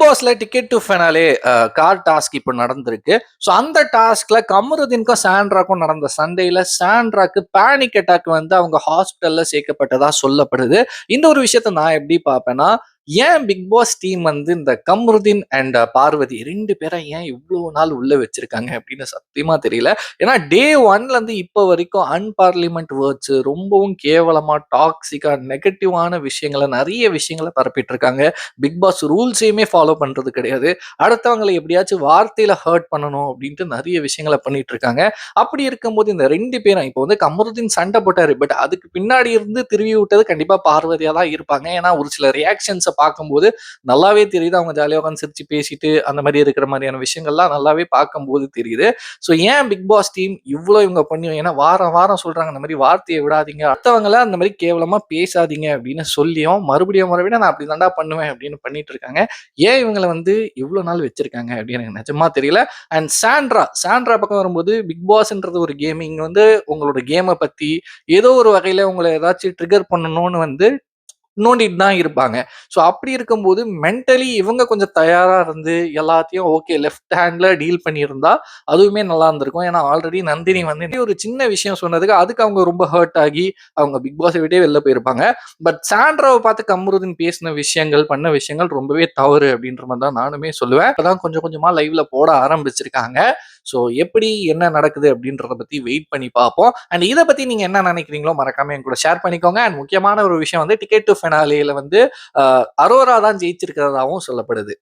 பாஸ்ல ticket to ஃபைனாலே car task இப்போ நடந்திருக்கு. ஸோ அந்த டாஸ்க்ல கமருதீனுக்கும் சாண்ட்ராக்கும் நடந்த சண்டையில சாண்ட்ராக்கு பேனிக் அட்டாக் வந்து அவங்க ஹாஸ்பிட்டல்ல சேர்க்கப்பட்டதா சொல்லப்படுது. இந்த ஒரு விஷயத்த நான் எப்படி பார்ப்பேன்னா, ஏன் பிக் பாஸ் டீம் வந்து இந்த கம்ருதீன் அண்ட் பார்வதி 2 பேரை ஏன் இவ்வளோ நாள் உள்ள வச்சிருக்காங்க அப்படின்னு சத்தியமா தெரியல. ஏன்னா டே 1ல இருந்து இப்போ வரைக்கும் அன்பார்லிமெண்ட் வேர்ட்ஸ் ரொம்பவும் கேவலமா, டாக்ஸிக்கா, நெகட்டிவான விஷயங்கள நிறைய விஷயங்கள பரப்பிட்டு இருக்காங்க. பிக் பாஸ் ரூல்ஸையுமே ஃபாலோ பண்றது கிடையாது. அடுத்தவங்களை எப்படியாச்சும் வார்த்தையில ஹர்ட் பண்ணணும் அப்படின்ட்டு நிறைய விஷயங்களை பண்ணிட்டு இருக்காங்க. அப்படி இருக்கும்போது இந்த 2 பேரும் இப்போ வந்து கமருதீன் சண்டை போட்டாரு. பட் அதுக்கு பின்னாடி இருந்து திருவி விட்டது கண்டிப்பா பார்வதியா தான் இருப்பாங்க. ஏன்னா ஒரு சில ரியாக்ஷன்ஸை பார்க்கும்போது நல்லாவே தெரியுது. அவங்க ஜாலியாக உட்காந்து சிரிச்சு பேசிட்டு அந்த மாதிரி இருக்கிற மாதிரியான விஷயங்கள்லாம் நல்லாவே பார்க்கும்போது தெரியுது. ஸோ ஏன் பிக் பாஸ் டீம் இவ்வளோ இவங்க பண்ணி, ஏன்னா வாரம் வாரம் சொல்றாங்க இந்த மாதிரி வார்த்தையை விடாதீங்க, அடுத்தவங்கள அந்த மாதிரி கேவலமா பேசாதீங்க அப்படின்னு சொல்லியும் மறுபடியும் மறுபடியும் நான் அப்படி தாண்டா பண்ணுவேன் அப்படின்னு பண்ணிட்டு இருக்காங்க. ஏன் இவங்களை வந்து இவ்வளோ நாள் வச்சிருக்காங்க அப்படின்னு எனக்கு நிஜமா தெரியல. அண்ட் சாண்ட்ரா பக்கம் வரும்போது பிக் பாஸ்ன்றது ஒரு கேம். இங்க வந்து உங்களோட கேமை பத்தி ஏதோ ஒரு வகையில உங்களை ஏதாச்சும் ட்ரிகர் பண்ணணும்னு வந்து நோண்டிட்டு தான் இருப்பாங்க. ஸோ அப்படி இருக்கும்போது மென்டலி இவங்க கொஞ்சம் தயாரா இருந்து எல்லாத்தையும் ஓகே லெஃப்ட் ஹேண்ட்ல டீல் பண்ணியிருந்தா அதுவுமே நல்லா இருந்திருக்கும். ஏன்னா ஆல்ரெடி நந்தினி வந்து ஒரு சின்ன விஷயம் சொன்னதுக்கு அதுக்கு அவங்க ரொம்ப ஹர்ட் ஆகி அவங்க பிக் பாஸை விட்டே வெளில போயிருப்பாங்க. பட் சாண்ட்ராவை பார்த்து கமருதீன் பேசின விஷயங்கள், பண்ண விஷயங்கள் ரொம்பவே தவறு அப்படின்ற மாதிரி தான் நானுமே சொல்லுவேன். இப்பதான் கொஞ்சம் கொஞ்சமா லைவ்ல போட ஆரம்பிச்சிருக்காங்க. ஸோ எப்படி என்ன நடக்குது அப்படின்றத பத்தி வெயிட் பண்ணி பார்ப்போம். அண்ட் இதை பத்தி நீங்க என்ன நினைக்கிறீங்களோ மறக்காம என் கூட ஷேர் பண்ணிக்கோங்க. அண்ட் முக்கியமான ஒரு விஷயம் வந்து டிக்கெட் டு ஃபினாலேல வந்து அரோரா தான் ஜெயிச்சிருக்கிறதாவும் சொல்லப்படுது.